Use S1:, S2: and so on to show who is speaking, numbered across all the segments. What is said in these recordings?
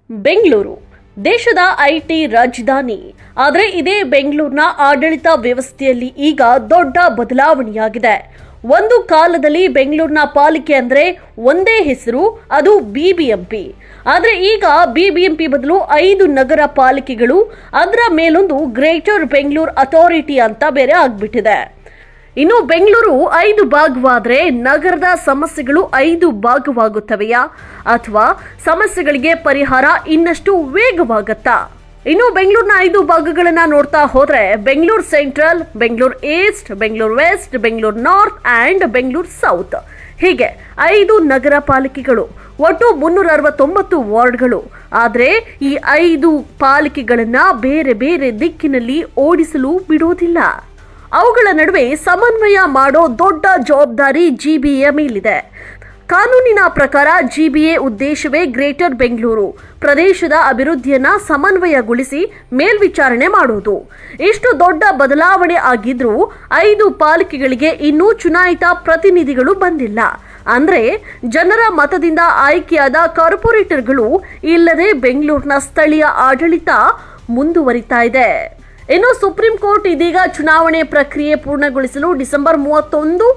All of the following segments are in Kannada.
S1: ಬೆಂಗಳೂರು ದೇಶದ ಐಟಿ ರಾಜಧಾನಿ. ಆದರೆ ಇದೇ ಬೆಂಗಳೂರಿನ ಆಡಳಿತ ವ್ಯವಸ್ಥೆಯಲ್ಲಿ ಈಗ ದೊಡ್ಡ ಬದಲಾವಣೆಯಾಗಿದೆ. ಒಂದು ಕಾಲದಲ್ಲಿ ಬೆಂಗಳೂರಿನ ಪಾಲಿಕೆ ಅಂದ್ರೆ ಒಂದೇ ಹೆಸರು, ಅದು ಬಿಬಿಎಂಪಿ. ಆದರೆ ಈಗ ಬಿಬಿಎಂಪಿ ಬದಲು 5 ನಗರ ಪಾಲಿಕೆಗಳು, ಅದರ ಮೇಲೊಂದು ಗ್ರೇಟರ್ ಬೆಂಗಳೂರು ಅಥಾರಿಟಿ ಅಂತ ಬೇರೆ ಆಗ್ಬಿಟ್ಟಿದೆ. ಇನ್ನು ಬೆಂಗಳೂರು 5 ಭಾಗವಾದರೆ ನಗರದ ಸಮಸ್ಯೆಗಳು 5 ಭಾಗವಾಗುತ್ತವೆಯಾ ಅಥವಾ ಸಮಸ್ಯೆಗಳಿಗೆ ಪರಿಹಾರ ಇನ್ನಷ್ಟು ವೇಗವಾಗುತ್ತಾ? ಇನ್ನು ಬೆಂಗಳೂರಿನ 5 ಭಾಗಗಳನ್ನ ನೋಡ್ತಾ ಹೋದ್ರೆ Bengaluru central, Bengaluru east, Bengaluru west, Bengaluru north and Bengaluru south, ಹೀಗೆ 5 ನಗರ ಪಾಲಿಕೆಗಳು, ಒಟ್ಟು 369 ವಾರ್ಡ್ಗಳು. ಆದರೆ ಈ 5 ಪಾಲಿಕೆಗಳನ್ನ ಬೇರೆ ಬೇರೆ ದಿಕ್ಕಿನಲ್ಲಿ ಓಡಿಸಲು ಬಿಡೋದಿಲ್ಲ. ಅವುಗಳ ನಡುವೆ ಸಮನ್ವಯ ಮಾಡೋ ದೊಡ್ಡ ಜವಾಬ್ದಾರಿ ಜಿಬಿಎ ಮೇಲಿದೆ. ಕಾನೂನಿನ ಪ್ರಕಾರ ಜಿಬಿಎ ಉದ್ದೇಶವೇ ಗ್ರೇಟರ್ ಬೆಂಗಳೂರು ಪ್ರದೇಶದ ಅಭಿವೃದ್ಧಿಯನ್ನ ಸಮನ್ವಯಗೊಳಿಸಿ ಮೇಲ್ವಿಚಾರಣೆ ಮಾಡೋದು. ಇಷ್ಟು ದೊಡ್ಡ ಬದಲಾವಣೆ ಆಗಿದ್ರೂ 5 ಪಾಲಿಕೆಗಳಿಗೆ ಇನ್ನೂ ಚುನಾಯಿತ ಪ್ರತಿನಿಧಿಗಳು ಬಂದಿಲ್ಲ. ಅಂದ್ರೆ ಜನರ ಮತದಿಂದ ಆಯ್ಕೆಯಾದ ಕಾರ್ಪೊರೇಟರ್ಗಳು ಇಲ್ಲದೆ ಬೆಂಗಳೂರಿನ ಸ್ಥಳೀಯ ಆಡಳಿತ ಮುಂದುವರಿತಾ ಇದೆ. ಇನ್ನು ಸುಪ್ರೀಂ ಕೋರ್ಟ್ ಇದೀಗ ಚುನಾವಣೆ ಪ್ರಕ್ರಿಯೆ ಪೂರ್ಣಗೊಳಿಸಲು ಡಿಸೆಂಬರ್ 31,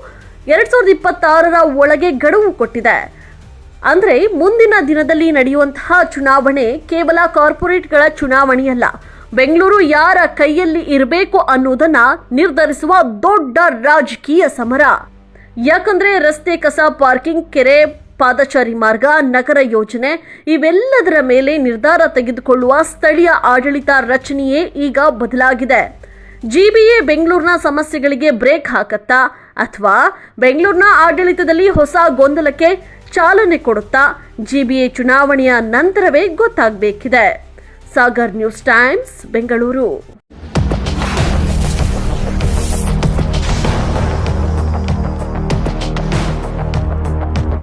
S1: 2026 ಒಳಗೆ ಗಡುವು ಕೊಟ್ಟಿದೆ. ಅಂದ್ರೆ ಮುಂದಿನ ದಿನದಲ್ಲಿ ನಡೆಯುವಂತಹ ಚುನಾವಣೆ ಕೇವಲ ಕಾರ್ಪೊರೇಟ್ಗಳ ಚುನಾವಣೆಯಲ್ಲ, ಬೆಂಗಳೂರು ಯಾರ ಕೈಯಲ್ಲಿ ಇರಬೇಕು ಅನ್ನೋದನ್ನ ನಿರ್ಧರಿಸುವ ದೊಡ್ಡ ರಾಜಕೀಯ ಸಮರ. ಯಾಕಂದ್ರೆ ರಸ್ತೆ ಕಸ, ಪಾರ್ಕಿಂಗ್, ಕೆರೆ, ಪಾದಚಾರಿ ಮಾರ್ಗ, ನಗರ ಯೋಜನೆ ಇವೆಲ್ಲದರ ಮೇಲೆ ನಿರ್ಧಾರ ತೆಗೆದುಕೊಳ್ಳುವ ಸ್ಥಳೀಯ ಆಡಳಿತ ರಚನೆಯೇ ಈಗ ಬದಲಾಗಿದೆ. ಜಿಬಿಎ ಬೆಂಗಳೂರಿನ ಸಮಸ್ಯೆಗಳಿಗೆ ಬ್ರೇಕ್ ಹಾಕತ್ತಾ ಅಥವಾ ಬೆಂಗಳೂರಿನ ಆಡಳಿತದಲ್ಲಿ ಹೊಸ ಗೊಂದಲಕ್ಕೆ ಚಾಲನೆ ಕೊಡುತ್ತಾ? ಜಿಬಿಎ ಚುನಾವಣೆಯ ನಂತರವೇ ಗೊತ್ತಾಗಬೇಕಿದೆ. Sagar news times, Bengaluru.